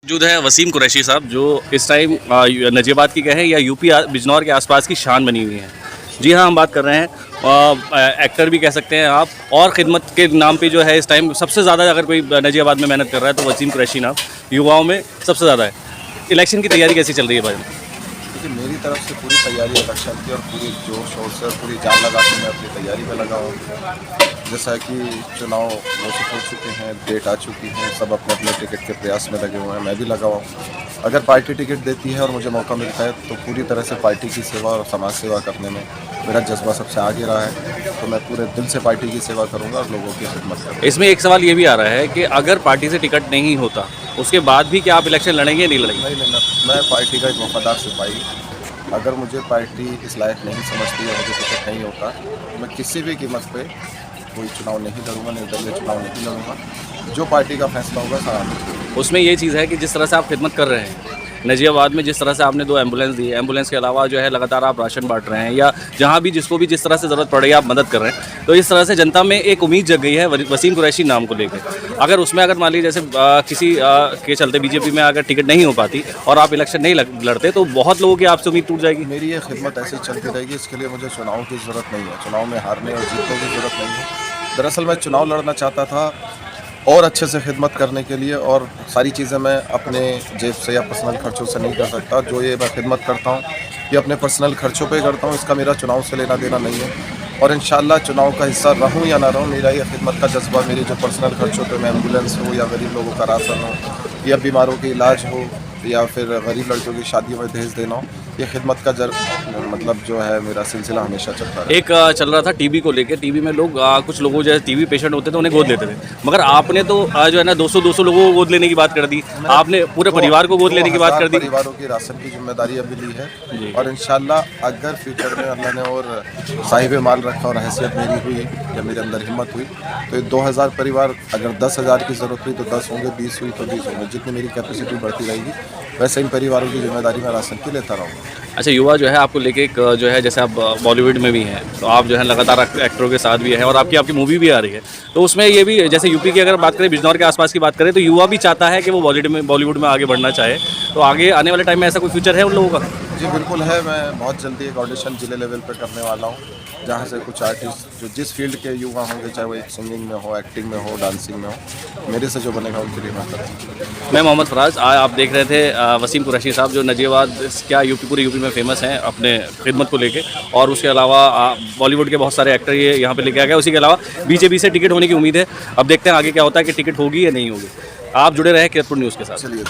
मौजूद है वसीम कुरैशी साहब जो इस टाइम नजीबाद की कहें या यूपी बिजनौर के आसपास की शान बनी हुई हैं। जी हाँ, हम बात कर रहे हैं एक्टर भी कह सकते हैं आप, और खिदमत के नाम पे जो है इस टाइम सबसे ज़्यादा अगर कोई नजीबाबाद में मेहनत कर रहा है तो वसीम कुरैशी नाम युवाओं में सबसे ज़्यादा है। इलेक्शन की तैयारी कैसी चल रही है भाई? देखिए, मेरी तरफ से पूरी तैयारी इलेक्शन की और पूरी जोश शोर से पूरी जान लगा के मैं अपनी तैयारी में लगा हूँ। जैसा कि चुनाव घोषित हो चुके हैं, डेट आ चुकी है, सब अपने अपने टिकट के प्रयास में लगे हुए हैं, मैं भी लगा हुआ हूँ। अगर पार्टी टिकट देती है और मुझे मौका मिलता है तो पूरी तरह से पार्टी की सेवा और समाज सेवा करने में मेरा जज्बा सबसे आगे रहा है। तो मैं पूरे दिल से पार्टी की सेवा करूँगा और लोगों की खिदमत करूँगा। इसमें एक सवाल ये भी आ रहा है कि अगर पार्टी से टिकट नहीं होता उसके बाद भी क्या आप इलेक्शन लड़ेंगे या नहीं लड़ेंगे? नहीं, मैं पार्टी का एक वफादार सिपाही। अगर मुझे पार्टी इस लायक नहीं समझती या मुझे टिकट नहीं होता तो मैं किसी भी कीमत पे कोई चुनाव नहीं लड़ूंगा, निर्दलीय चुनाव नहीं लड़ूंगा। जो पार्टी का फैसला होगा सराहनीय। उसमें ये चीज़ है कि जिस तरह से आप खिदमत कर रहे हैं नजीबाबाद में, जिस तरह से आपने 2 एम्बुलेंस दी, एम्बुलेंस के अलावा जो है लगातार आप राशन बांट रहे हैं या जहाँ भी जिसको भी जिस तरह से ज़रूरत पड़ रही है आप मदद कर रहे हैं, तो इस तरह से जनता में एक उम्मीद जग गई है वसीम कुरैशी नाम को लेकर। अगर उसमें अगर मान लीजिए जैसे किसी के चलते बीजेपी में अगर टिकट नहीं हो पाती और आप इलेक्शन नहीं लड़ते तो बहुत लोगों की आपसे उम्मीद टूट जाएगी। मेरी ये खिदमत ऐसे ही चलती रहेगी, इसके लिए मुझे चुनाव की ज़रूरत नहीं है। चुनाव में हारने और जीतने की ज़रूरत नहीं है। दरअसल मैं चुनाव लड़ना चाहता था और अच्छे से खिदमत करने के लिए, और सारी चीज़ें मैं अपने जेब से या पर्सनल खर्चों से नहीं कर सकता। जो ये मैं खिदमत करता हूँ ये अपने पर्सनल खर्चों पे करता हूँ, इसका मेरा चुनाव से लेना देना नहीं है। और इंशाल्लाह चुनाव का हिस्सा रहूँ या ना रहूँ, मेरा ये खिदमत का जज्बा, मेरे जो पर्सनल खर्चों पे मैं एम्बुलेंस हो या गरीब लोगों का राशन हो या बीमारों के इलाज हो या फिर गरीब लड़कियों की शादियों में दहेज देना हो, ये खिदमत का मतलब जो है मेरा सिलसिला हमेशा चलता है। एक चल रहा था टीबी को लेकर, टीबी में लोग कुछ लोगों जो है टीबी पेशेंट होते थे उन्हें गोद लेते थे, मगर आपने तो जो है ना 200 लोगों को गोद लेने की बात कर दी, आपने पूरे परिवार को गोद लेने की बात कर दी। परिवारों की राशन की जिम्मेदारी अभी ली है और इंशाल्लाह अगर फ्यूचर में अल्लाह ने और साहिब माल रखा और हैसियत मेरी हुई या मेरे अंदर हिम्मत हुई तो ये 2000 परिवार, अगर 10,000 की ज़रूरत हुई तो 10 होंगे, 20 हुई तो 20 होंगे, जितनी मेरी कैपेसिटी बढ़ती रहेगी वैसे इन परिवारों की जिम्मेदारी मैं राशन की लेता रहूँगा। अच्छा, युवा जो है आपको लेके एक जो है जैसे आप बॉलीवुड में भी हैं तो आप जो है लगातार एक्टरों के साथ भी हैं और आपकी मूवी भी आ रही है, तो उसमें ये भी जैसे यूपी की अगर बात करें, बिजनौर के आसपास की बात करें, तो युवा भी चाहता है कि वो बॉलीवुड में आगे बढ़ना चाहे, तो आगे आने वाले टाइम में ऐसा कोई फ्यूचर है उन लोगों का? जी बिल्कुल है। मैं बहुत जल्दी एक ऑडिशन जिले लेवल पर करने वाला हूँ जहाँ से कुछ आर्टिस्ट जो जिस फील्ड के युवा होंगे, चाहे वो एक सिंगिंग में हो, एक्टिंग में हो, डांसिंग में हो, मेरे से जो बनेगा उनके लिए मैं करूँगा। मैं मोहम्मद फराज, आप देख रहे थे वसीम कुरैशी साहब जो नजीबाबाद क्या पूरे यूपी में फेमस हैं अपने खिदमत को लेके, और उसके अलावा बॉलीवुड के बहुत सारे एक्टर ये यहाँ पे लेके आ गए। उसी के अलावा बीजेपी से टिकट होने की उम्मीद है, अब देखते हैं आगे क्या होता है कि टिकट होगी या नहीं होगी। आप जुड़े रहे कीरतपुर न्यूज़ के साथ। चलिए।